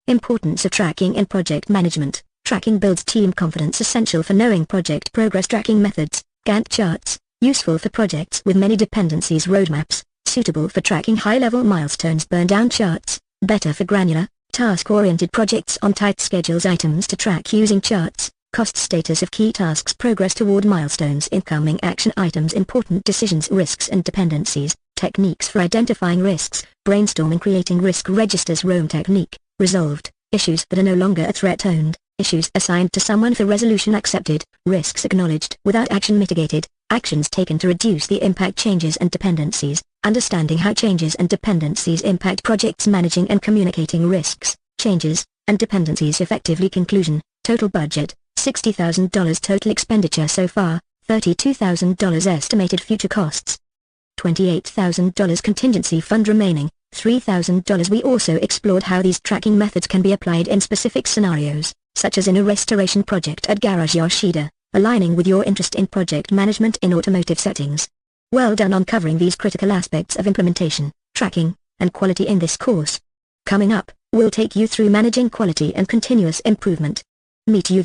Importance of tracking in project management. Tracking builds team confidence, essential for knowing project progress. Tracking methods, Gantt charts, useful for projects with many dependencies. Roadmaps, suitable for tracking high-level milestones. Burndown charts, better for granular, task-oriented projects on tight schedules. Items to track using charts, cost status of key tasks, progress toward milestones. Incoming action items, important decisions. Risks and dependencies, techniques for identifying risks, brainstorming. Creating risk registers. Rome technique, resolved, issues that are no longer a threat. Owned, issues assigned to someone for resolution. Accepted, risks acknowledged without action. Mitigated, actions taken to reduce the impact. Changes and dependencies, understanding how changes and dependencies impact projects. Managing and communicating risks, changes, and dependencies effectively. Conclusion, total budget, $60,000. Total expenditure so far, $32,000. Estimated future costs, $28,000. Contingency fund remaining, $3,000. We also explored how these tracking methods can be applied in specific scenarios, such as in a restoration project at Garage Yoshida, aligning with your interest in project management in automotive settings. Well done on covering these critical aspects of implementation, tracking, and quality in this course. Coming up, we'll take you through managing quality and continuous improvement. Meet you.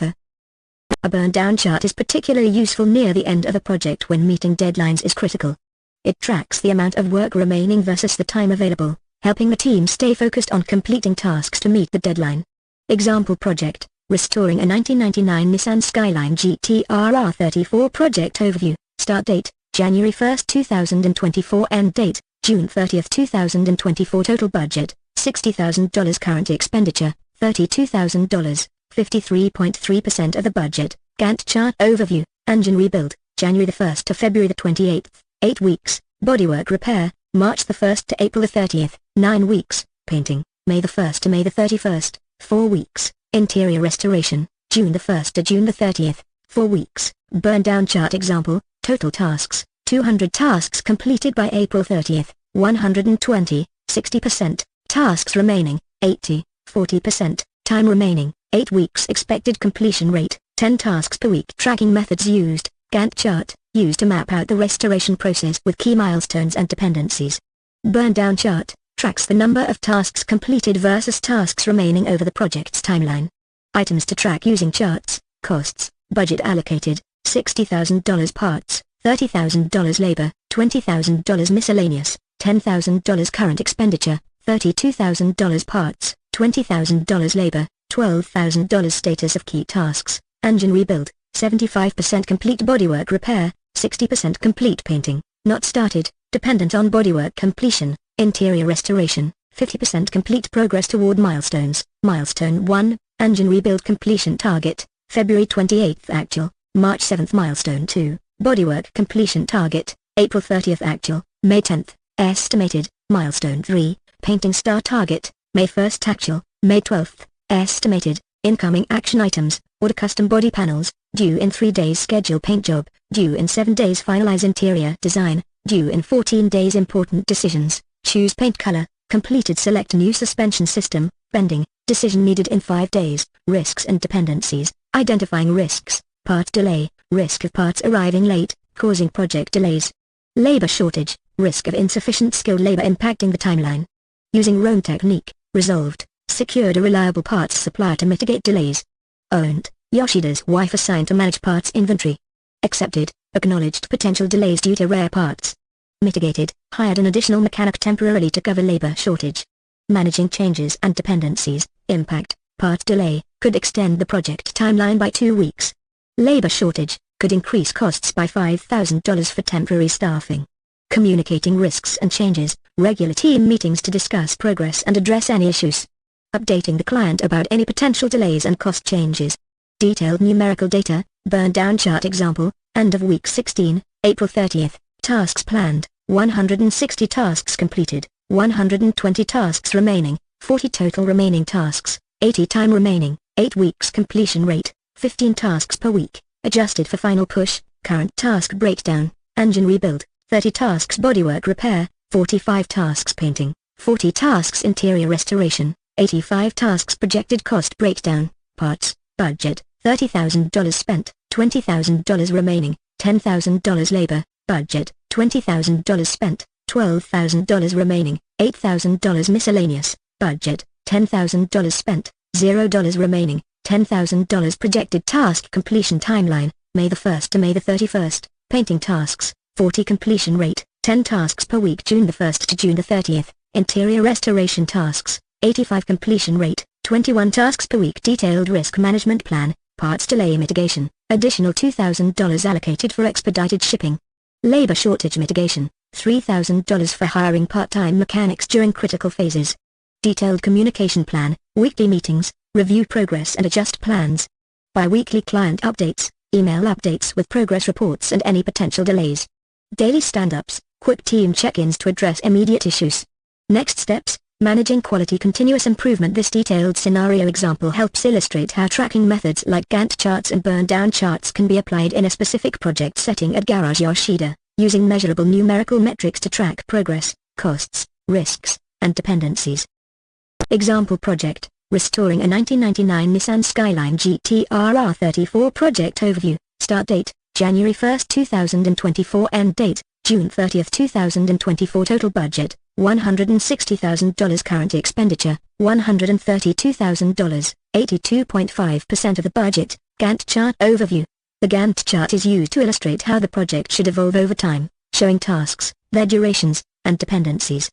A burndown chart is particularly useful near the end of a project when meeting deadlines is critical. It tracks the amount of work remaining versus the time available, helping the team stay focused on completing tasks to meet the deadline. Example project, restoring a 1999 Nissan Skyline GT-R R34. Project overview, start date, January 1, 2024. End date, June 30, 2024. Total budget, $60,000. Current expenditure, $32,000, 53.3% of the budget. Gantt chart overview, engine rebuild, January 1 to February 28. 8 weeks, bodywork repair, March 1 to April 30, 9 weeks, painting, May 1 to May 31, 4 weeks, interior restoration, June 1 to June 30, 4 weeks. Burndown chart example, total tasks, 200 tasks completed by April 30, 120, 60%, tasks remaining, 80, 40%, time remaining, 8 weeks. Expected completion rate, 10 tasks per week. Tracking methods used, Gantt chart, used to map out the restoration process with key milestones and dependencies. Burndown chart, tracks the number of tasks completed versus tasks remaining over the project's timeline. Items to track using charts, costs, budget allocated, $60,000 parts, $30,000 labor, $20,000 miscellaneous, $10,000 current expenditure, $32,000 parts, $20,000 labor, $12,000 status of key tasks, engine rebuild, 75% complete. Bodywork repair, 60% complete. Painting, not started, dependent on bodywork completion. Interior restoration, 50% complete. Progress toward milestones. Milestone 1, engine rebuild completion target, February 28 actual, March 7. Milestone 2, bodywork completion target, April 30 actual, May 10, estimated. Milestone 3, painting start target, May 1 actual, May 12, estimated. Incoming action items, order custom body panels, due in 3 days. Schedule paint job, due in 7 days. Finalize interior design, due in 14 days. Important decisions, choose paint color, completed. Select new suspension system, bending, decision needed in 5 days. Risks and dependencies, identifying risks, part delay, risk of parts arriving late, causing project delays. Labor shortage, risk of insufficient skilled labor impacting the timeline. Using Rome technique, resolved, secured a reliable parts supplier to mitigate delays. Owned, Yoshida's wife assigned to manage parts inventory. Accepted, acknowledged potential delays due to rare parts. Mitigated, hired an additional mechanic temporarily to cover labor shortage. Managing changes and dependencies, impact, part delay, could extend the project timeline by 2 weeks. Labor shortage, could increase costs by $5,000 for temporary staffing. Communicating risks and changes, regular team meetings to discuss progress and address any issues. Updating the client about any potential delays and cost changes. Detailed numerical data, burndown chart example, end of week 16, April 30, tasks planned, 160 tasks completed, 120 tasks remaining, 40 total remaining tasks, 80 time remaining, 8 weeks. Completion rate, 15 tasks per week, adjusted for final push. Current task breakdown, engine rebuild, 30 tasks bodywork repair, 45 tasks painting, 40 tasks interior restoration, 85 tasks projected cost breakdown, parts, budget, $30,000 spent, $20,000 remaining, $10,000 labor, budget, $20,000 spent, $12,000 remaining, $8,000 miscellaneous, budget, $10,000 spent, $0 remaining, $10,000 projected task completion timeline, May the 1st to May the 31st, painting tasks, 40 completion rate, 10 tasks per week June the 1st to June the 30th, interior restoration tasks, 85 completion rate, 21 tasks per week detailed risk management plan, parts delay mitigation, additional $2,000 allocated for expedited shipping. Labor shortage mitigation, $3,000 for hiring part-time mechanics during critical phases. Detailed communication plan, weekly meetings, review progress and adjust plans. Bi-weekly client updates, email updates with progress reports and any potential delays. Daily stand-ups, quick team check-ins to address immediate issues. Next steps, managing quality continuous improvement. This detailed scenario example helps illustrate how tracking methods like Gantt charts and burndown charts can be applied in a specific project setting at Garage Yoshida, using measurable numerical metrics to track progress, costs, risks, and dependencies. Example project, restoring a 1999 Nissan Skyline GT-R 34 project overview, start date, January 1, 2024 end date, June 30, 2024 total budget, $160,000 current expenditure, $132,000, 82.5% of the budget, Gantt chart overview. The Gantt chart is used to illustrate how the project should evolve over time, showing tasks, their durations, and dependencies.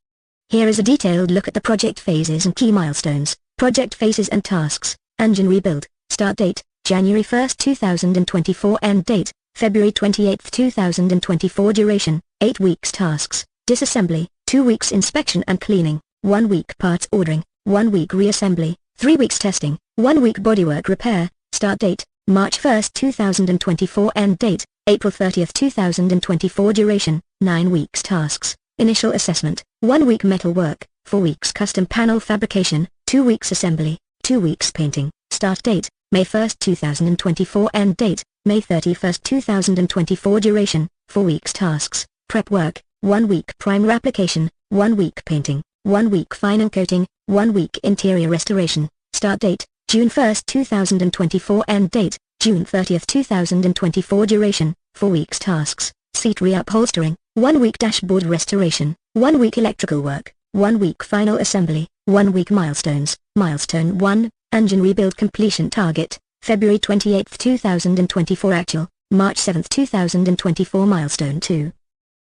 Here is a detailed look at the project phases and key milestones, project phases and tasks. Engine rebuild, start date, January 1, 2024 end date, February 28, 2024 duration, 8 weeks tasks, disassembly, 2 weeks inspection and cleaning, 1 week parts ordering, 1 week reassembly, 3 weeks testing, 1 week bodywork repair, start date, March 1, 2024 end date, April 30, 2024 duration, 9 weeks tasks, initial assessment, 1 week metal work, 4 weeks custom panel fabrication, 2 weeks assembly, 2 weeks painting, start date, May 1, 2024 end date, May 31, 2024 duration, 4 weeks tasks, prep work, 1 week primer application, 1 week painting, 1 week final coating, 1 week interior restoration, start date, June 1, 2024 end date, June 30, 2024 duration, 4 weeks tasks, seat reupholstering, 1 week dashboard restoration, 1 week electrical work, 1 week final assembly, 1 week milestones, milestone 1, engine rebuild completion target, February 28, 2024 actual, March 7, 2024 milestone 2.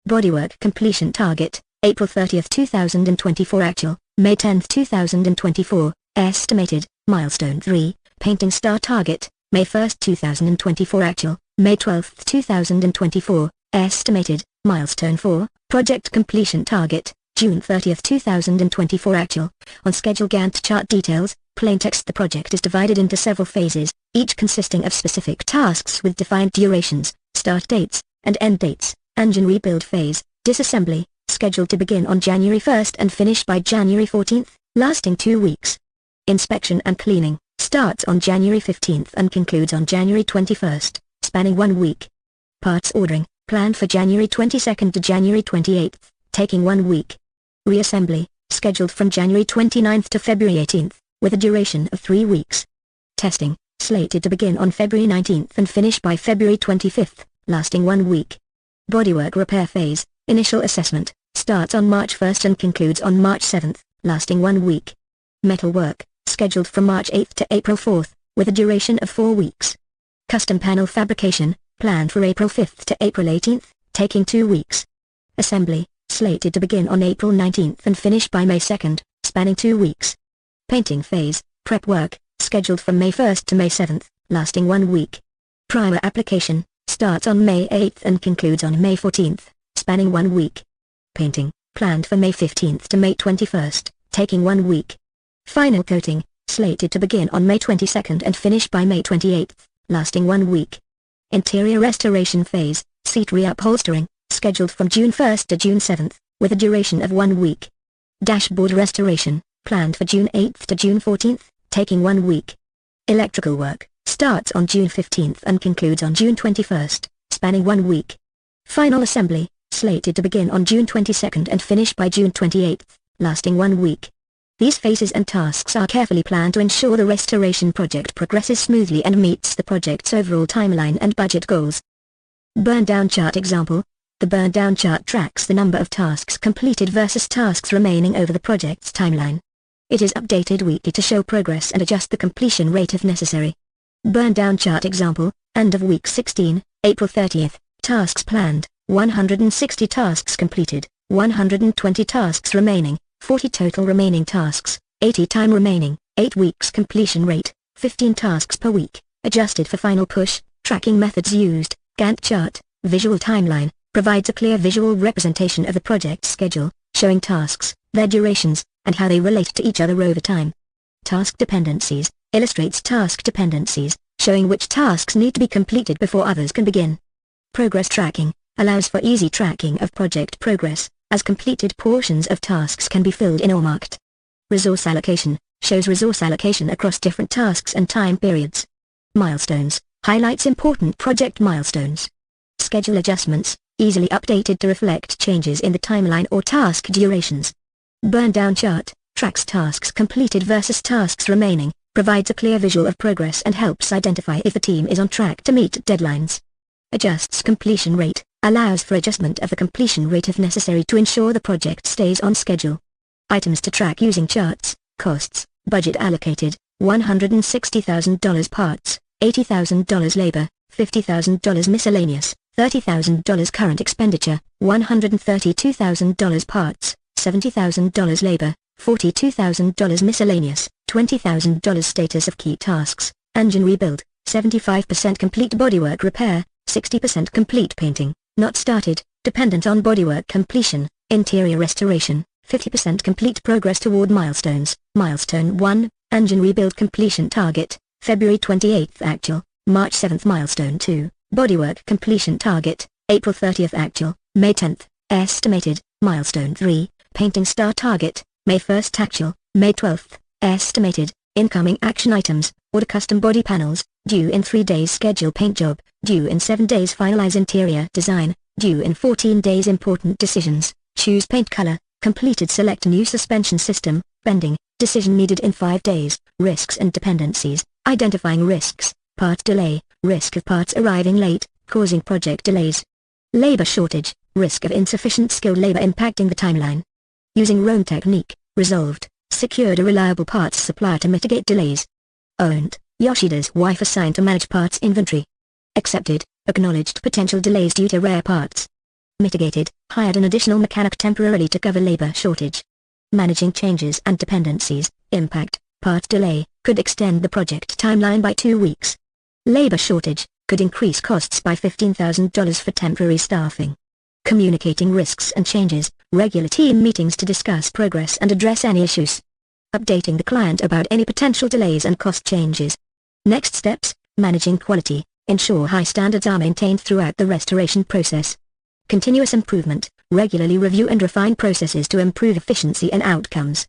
Bodywork completion target, April 30, 2024 actual, May 10, 2024, estimated, milestone 3, painting star target, May 1, 2024 actual, May 12, 2024, estimated, milestone 4, project completion target, June 30, 2024 actual, on schedule Gantt chart details, plain text. The project is divided into several phases, each consisting of specific tasks with defined durations, start dates, and end dates. Engine rebuild phase, disassembly, scheduled to begin on January 1 and finish by January 14, lasting 2 weeks. Inspection and cleaning, starts on January 15 and concludes on January 21, spanning 1 week. Parts ordering, planned for January 22 to January 28, taking 1 week. Reassembly, scheduled from January 29 to February 18, with a duration of 3 weeks. Testing, slated to begin on February 19 and finish by February 25, lasting 1 week. Bodywork repair phase, initial assessment, starts on March 1 and concludes on March 7, lasting 1 week. Metal work, scheduled from March 8 to April 4, with a duration of 4 weeks. Custom panel fabrication, planned for April 5 to April 18, taking 2 weeks. Assembly, slated to begin on April 19 and finish by May 2, spanning 2 weeks. Painting phase, prep work, scheduled from May 1 to May 7, lasting 1 week. Primer application, starts on May 8 and concludes on May 14, spanning 1 week. Painting, planned for May 15 to May 21, taking 1 week. Final coating, slated to begin on May 22 and finish by May 28, lasting 1 week. Interior restoration phase, seat reupholstering, scheduled from June 1 to June 7, with a duration of 1 week. Dashboard restoration, planned for June 8 to June 14, taking 1 week. Electrical work, starts on June 15 and concludes on June 21, spanning 1 week. Final assembly, slated to begin on June 22 and finish by June 28, lasting 1 week. These phases and tasks are carefully planned to ensure the restoration project progresses smoothly and meets the project's overall timeline and budget goals. Burndown chart example. The burndown chart tracks the number of tasks completed versus tasks remaining over the project's timeline. It is updated weekly to show progress and adjust the completion rate if necessary. Burndown chart example. End of week 16, April 30. Tasks planned, 160 tasks completed, 120 tasks remaining, 40 total remaining tasks, 80 time remaining, 8 weeks completion rate, 15 tasks per week, adjusted for final push. Tracking methods used. Gantt chart, visual timeline, provides a clear visual representation of the project schedule, showing tasks, their durations, and how they relate to each other over time. Task dependencies, illustrates task dependencies, showing which tasks need to be completed before others can begin. Progress tracking, allows for easy tracking of project progress, as completed portions of tasks can be filled in or marked. Resource allocation, shows resource allocation across different tasks and time periods. Milestones, highlights important project milestones. Schedule adjustments, easily updated to reflect changes in the timeline or task durations. Burndown chart, tracks tasks completed versus tasks remaining, provides a clear visual of progress and helps identify if the team is on track to meet deadlines. Adjusts completion rate, allows for adjustment of the completion rate if necessary to ensure the project stays on schedule. Items to track using charts. Costs, budget allocated, $160,000 parts, $80,000 labor, $50,000 miscellaneous, $30,000 current expenditure, $132,000 parts, $70,000 labor, $42,000 miscellaneous, $20,000 status of key tasks. Engine rebuild, 75% complete bodywork repair, 60% complete painting, not started, dependent on bodywork completion. Interior restoration, 50% complete progress toward milestones. Milestone 1, engine rebuild completion target, February 28 actual, March 7 milestone 2, bodywork completion target, April 30 actual, May 10, estimated. Milestone 3, painting start target, May 1 actual, May 12, estimated. Incoming action items, order custom body panels, due in 3 days schedule paint job, due in 7 days finalize interior design, due in 14 days important decisions, choose paint color, completed select new suspension system, bending, decision needed in 5 days, risks and dependencies, identifying risks, part delay, risk of parts arriving late, causing project delays. Labor shortage, risk of insufficient skilled labor impacting the timeline. Using Roam technique, resolved, secured a reliable parts supplier to mitigate delays. Owned, Yoshida's wife assigned to manage parts inventory. Accepted, acknowledged potential delays due to rare parts. Mitigated, hired an additional mechanic temporarily to cover labor shortage. Managing changes and dependencies, impact, part delay, could extend the project timeline by 2 weeks. Labor shortage, could increase costs by $15,000 for temporary staffing. Communicating risks and changes, regular team meetings to discuss progress and address any issues. Updating the client about any potential delays and cost changes. Next steps, managing quality, ensure high standards are maintained throughout the restoration process. Continuous improvement, regularly review and refine processes to improve efficiency and outcomes.